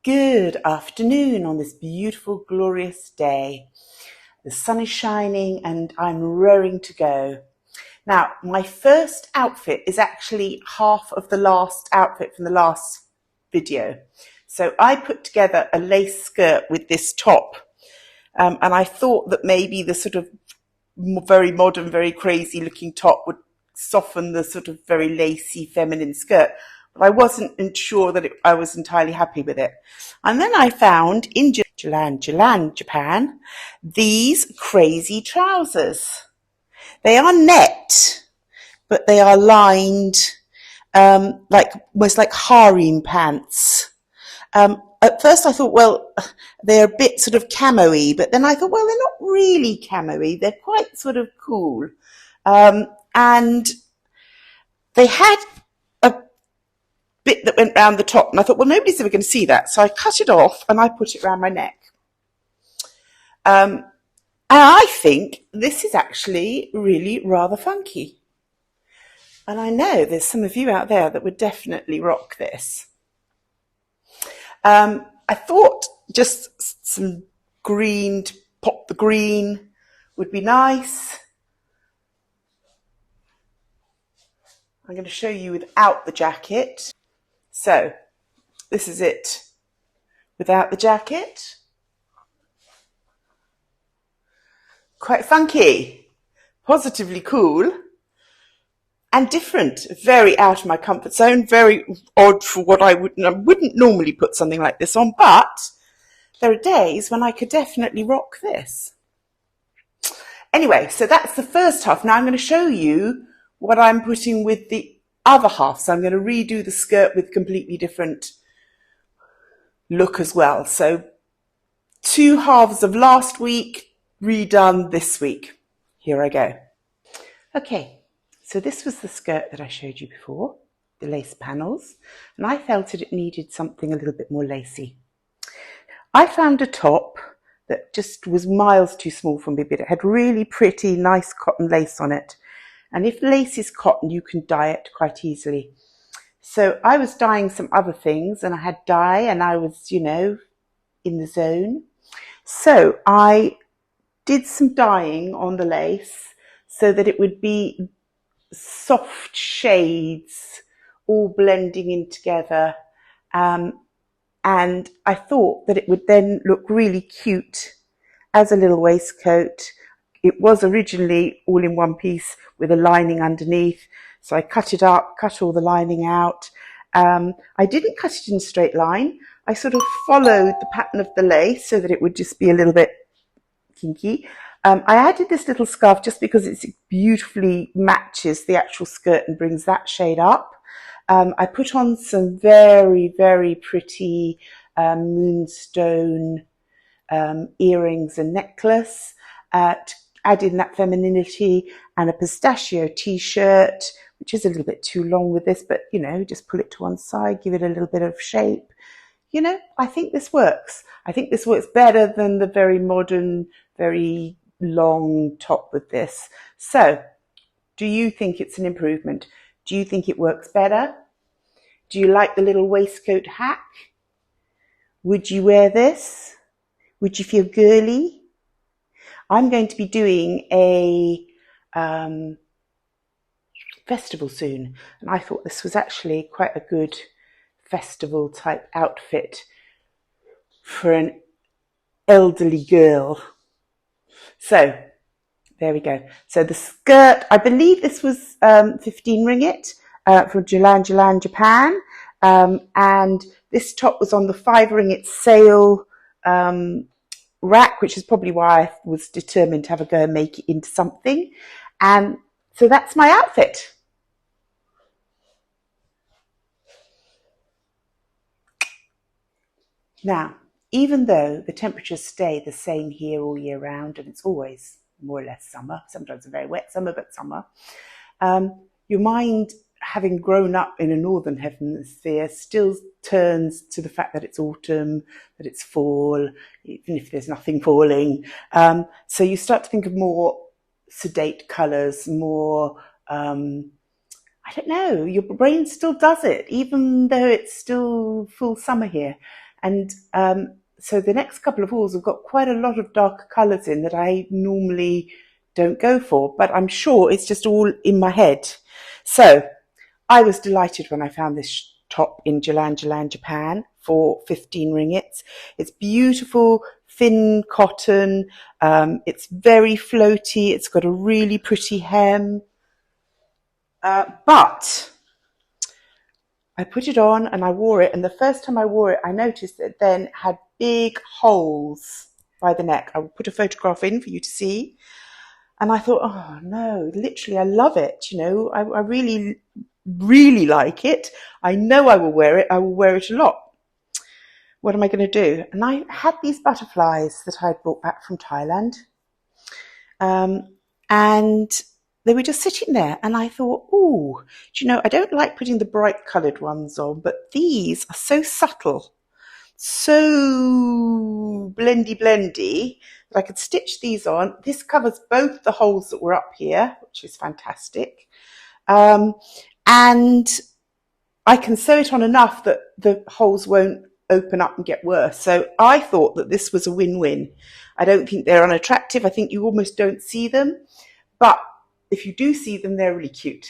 Good afternoon on this beautiful, glorious day. The sun is shining and I'm raring to go. Now, my first outfit is actually half of the last outfit from the last video. So I put together a lace skirt with this top, and I thought that maybe the sort of very modern, very crazy looking top would soften the sort of very lacy feminine skirt. But I wasn't sure that I was entirely happy with it. And then I found in Jalan Jalan Japan these crazy trousers. They are net, but they are lined like almost like harem pants. At first I thought, well, they're a bit sort of camo-y, but then I thought, well, they're not really camo-y. They're quite sort of cool. And they had a bit that went round the top, and I thought, well, nobody's ever going to see that. So I cut it off and I put it around my neck. And I think this is actually really rather funky. And I know there's some of you out there that would definitely rock this. I thought just some green, to pop the green, would be nice. I'm going to show you without the jacket. So this is it without the jacket. Quite funky, positively cool. And different, very out of my comfort zone, very odd for what I wouldn't normally put something like this on, but there are days when I could definitely rock this. Anyway, so that's the first half. Now I'm going to show you what I'm putting with the other half. So I'm going to redo the skirt with completely different look as well. So 2 halves of last week, redone this week. Here I go. Okay. So this was the skirt that I showed you before, the lace panels, and I felt that it needed something a little bit more lacy. I found a top that just was miles too small for me, but it had really pretty, nice cotton lace on it. And if lace is cotton, you can dye it quite easily. So I was dyeing some other things, and I had dye, and I was, in the zone. So I did some dyeing on the lace so that it would be soft shades all blending in together, and I thought that it would then look really cute as a little waistcoat. It was originally all in one piece with a lining underneath, so I cut it up, cut all the lining out. I didn't cut it in a straight line. I sort of followed the pattern of the lace so that it would just be a little bit kinky. I added this little scarf just because it beautifully matches the actual skirt and brings that shade up. I put on some very, very pretty moonstone earrings and necklace, add in that femininity, and a pistachio t-shirt, which is a little bit too long with this, but, just pull it to one side, give it a little bit of shape. I think this works. I think this works better than the very modern, very long top with this. So, do you think it's an improvement? Do you think it works better? Do you like the little waistcoat hack? Would you wear this? Would you feel girly? I'm going to be doing a festival soon, and I thought this was actually quite a good festival type outfit for an elderly girl. So there we go. So the skirt, I believe this was 15 ringgit from Jalan Jalan Japan, and this top was on the 5 ringgit sale rack, which is probably why I was determined to have a go and make it into something. And so that's my outfit. Now, even though the temperatures stay the same here all year round, and it's always more or less summer, sometimes a very wet summer, but summer, your mind, having grown up in a northern hemisphere, still turns to the fact that it's autumn, that it's fall, even if there's nothing falling. So you start to think of more sedate colours, more, I don't know, your brain still does it, even though it's still full summer here. And so the next couple of hauls have got quite a lot of darker colours in that I normally don't go for, but I'm sure it's just all in my head. So I was delighted when I found this top in Jalan Jalan Japan for 15 ringgits. It's beautiful, thin cotton. It's very floaty. It's got a really pretty hem. But I put it on and I wore it. And the first time I wore it, I noticed that it then had big holes by the neck. I will put a photograph in for you to see. And I thought, oh no, literally, I love it. You know, I really, really like it. I know I will wear it. I will wear it a lot. What am I going to do? And I had these butterflies that I'd brought back from Thailand. And they were just sitting there. And I thought, oh, do you know, I don't like putting the bright coloured ones on, but these are so subtle, so blendy, that I could stitch these on. This covers both the holes that were up here, which is fantastic. And I can sew it on enough that the holes won't open up and get worse. So I thought that this was a win-win. I don't think they're unattractive. I think you almost don't see them. But if you do see them, they're really cute.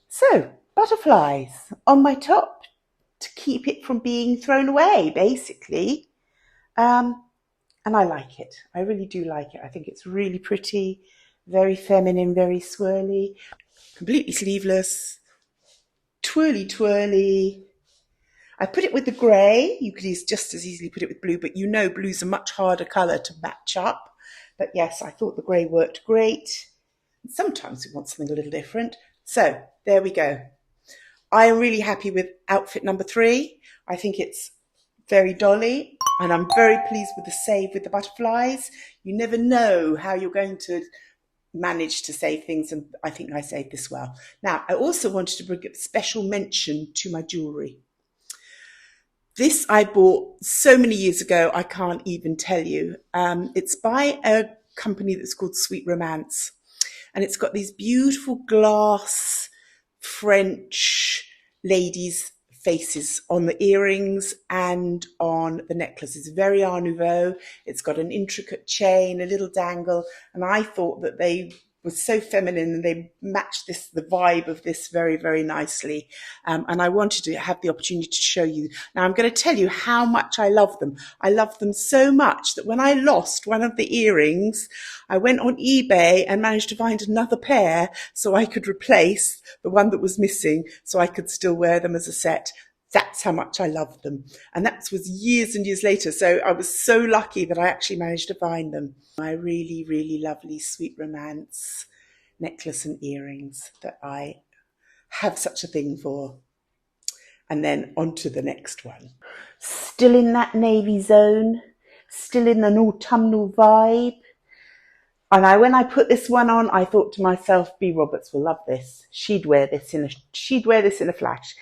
So butterflies on my top to keep it from being thrown away, basically. And I like it. I really do like it. I think it's really pretty, very feminine, very swirly, completely sleeveless, twirly. I put it with the grey. You could just as easily put it with blue, but you know blue's a much harder colour to match up. But yes, I thought the grey worked great. Sometimes we want something a little different. So there we go. I am really happy with outfit number 3. I think it's very dolly, and I'm very pleased with the save with the butterflies. You never know how you're going to manage to save things, and I think I saved this well. Now, I also wanted to bring a special mention to my jewellery. This I bought so many years ago, I can't even tell you. It's by a company that's called Sweet Romance, and it's got these beautiful glass French ladies' faces on the earrings and on the necklace. It's very Art Nouveau. It's got an intricate chain, a little dangle, and I thought that they were so feminine and they matched the vibe of this very, very nicely. And I wanted to have the opportunity to show you. Now I'm going to tell you how much I love them. I love them so much that when I lost one of the earrings, I went on eBay and managed to find another pair so I could replace the one that was missing, so I could still wear them as a set. That's how much I love them. And that was years and years later. So I was so lucky that I actually managed to find them. My really, really lovely Sweet Romance necklace and earrings that I have such a thing for. And then on to the next one. Still in that navy zone, still in an autumnal vibe. And when I put this one on, I thought to myself, B. Roberts will love this. She'd wear this in a flash.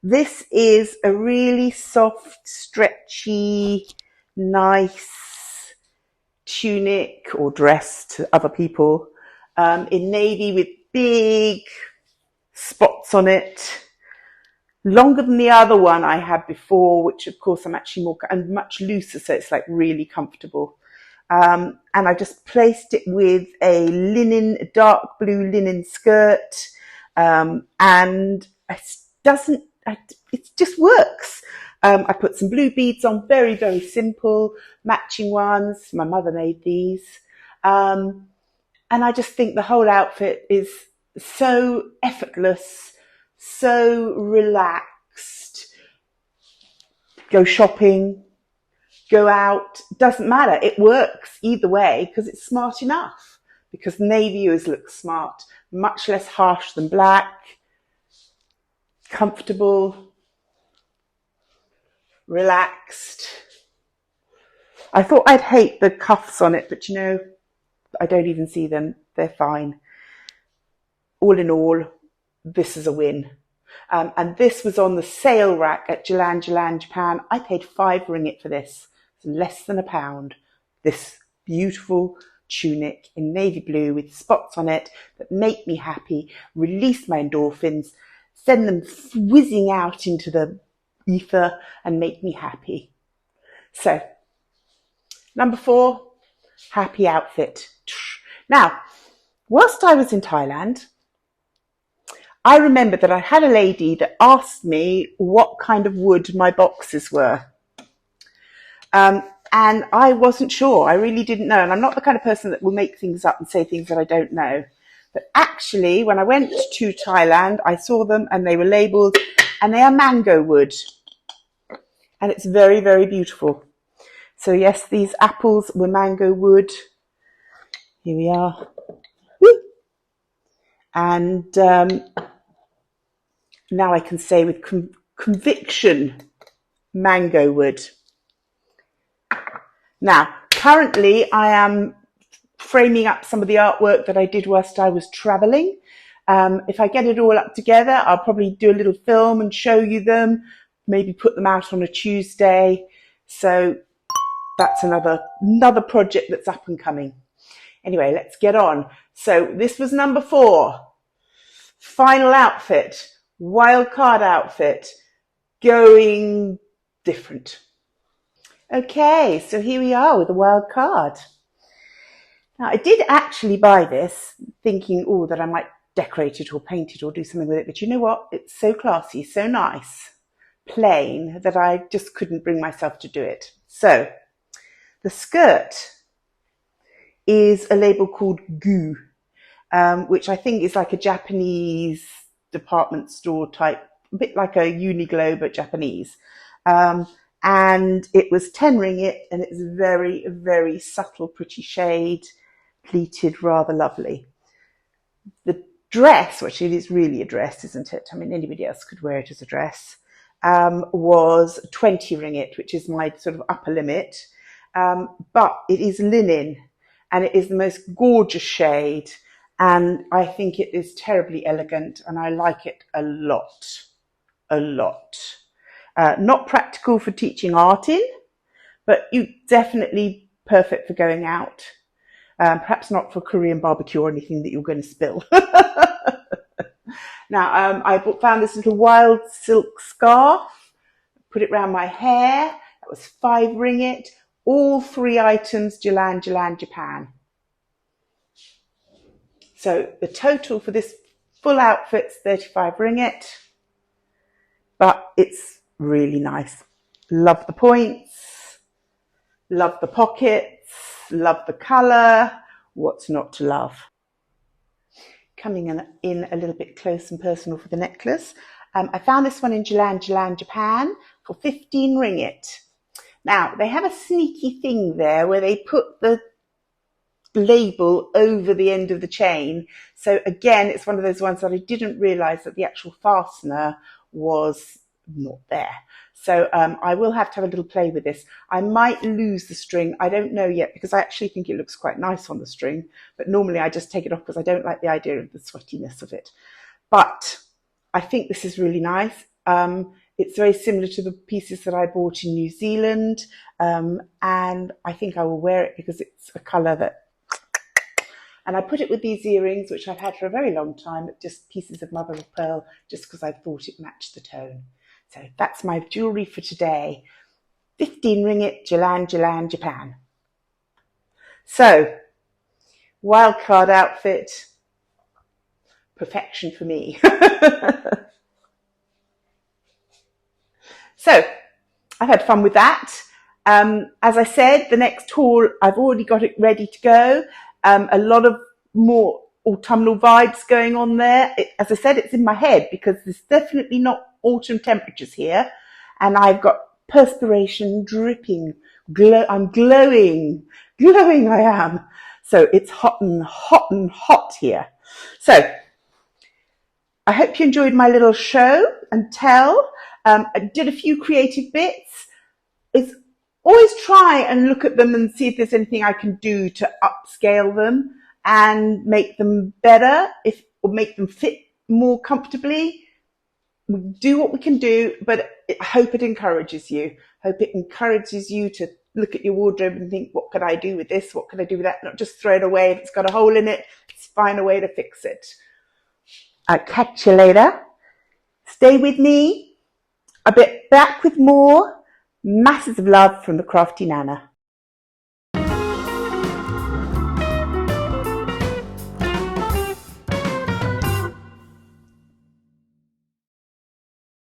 This is a really soft, stretchy, nice tunic or dress to other people in navy with big spots on it. Longer than the other one I had before, which of course I'm actually more and much looser, so it's like really comfortable. And I just placed it with a dark blue linen skirt, and it just works. I put some blue beads on, very, very simple, matching ones. My mother made these. And I just think the whole outfit is so effortless, so relaxed. Go shopping, go out, doesn't matter. It works either way because it's smart enough. Because navy always looks smart, much less harsh than black. Comfortable, relaxed. I thought I'd hate the cuffs on it, but you know, I don't even see them. They're fine. All in all, this is a win. And this was on the sale rack at Jalan Jalan Japan. I paid 5 ringgit for this. It's less than £1. This beautiful tunic in navy blue with spots on it that make me happy, release my endorphins, send them whizzing out into the ether and make me happy. So, number 4, happy outfit. Now, whilst I was in Thailand, I remember that I had a lady that asked me what kind of wood my boxes were. And I wasn't sure. I really didn't know. And I'm not the kind of person that will make things up and say things that I don't know. But actually, when I went to Thailand, I saw them and they were labelled, and they are mango wood. And it's very, very beautiful. So yes, these apples were mango wood. Here we are. Woo! And now I can say with conviction, mango wood. Now, currently I am framing up some of the artwork that I did whilst I was travelling. If I get it all up together, I'll probably do a little film and show you them, maybe put them out on a Tuesday. So that's another project that's up and coming. Anyway, let's get on. So this was number 4. Final outfit, wildcard outfit, going different. Okay, so here we are with a wild card. Now, I did actually buy this thinking, oh, that I might decorate it or paint it or do something with it. But you know what? It's so classy, so nice, plain, that I just couldn't bring myself to do it. So the skirt is a label called Gu, which I think is like a Japanese department store type, a bit like a Uniqlo, but Japanese. And it was 10 ringgit, and it's very, very subtle, pretty shade, pleated, rather lovely. The dress, which it is really a dress, isn't it? I mean, anybody else could wear it as a dress, was 20 ringgit, which is my sort of upper limit. But it is linen, and it is the most gorgeous shade. And I think it is terribly elegant, and I like it a lot, a lot. Not practical for teaching art in, but you definitely perfect for going out. Perhaps not for Korean barbecue or anything that you're going to spill. Now, I found this little wild silk scarf, put it around my hair. That was 5 ringgit. All 3 items, Jalan Jalan Japan. So the total for this full outfit's 35 ringgit, but it's really nice. Love the points, love the pockets, love the colour. What's not to love? Coming in a little bit close and personal for the necklace. I found this one in Jalan Jalan Japan for 15 ringgit. Now, they have a sneaky thing there where they put the label over the end of the chain. So again, it's one of those ones that I didn't realise that the actual fastener was not there. So I will have to have a little play with this. I might lose the string. I don't know yet, because I actually think it looks quite nice on the string. But normally I just take it off because I don't like the idea of the sweatiness of it. But I think this is really nice. It's very similar to the pieces that I bought in New Zealand. And I think I will wear it because it's a colour that... And I put it with these earrings, which I've had for a very long time, just pieces of mother of pearl, just because I thought it matched the tone. So that's my jewellery for today. 15 ringgit, Jalan Jalan Japan. So, wildcard outfit, perfection for me. So, I've had fun with that. As I said, the next haul, I've already got it ready to go. A lot of more autumnal vibes going on there. As I said, it's in my head because there's definitely not autumn temperatures here. And I've got perspiration dripping. I'm glowing. Glowing I am. So it's hot and hot and hot here. So I hope you enjoyed my little show and tell. I did a few creative bits. It's always try and look at them and see if there's anything I can do to upscale them and make them better, or make them fit more comfortably. We do what we can do, but I hope it encourages you. Hope it encourages you to look at your wardrobe and think, what could I do with this? What could I do with that? Not just throw it away. If it's got a hole in it, let's find a way to fix it. I'll catch you later. Stay with me. I'll be back with more. Masses of love from the crafty Nana.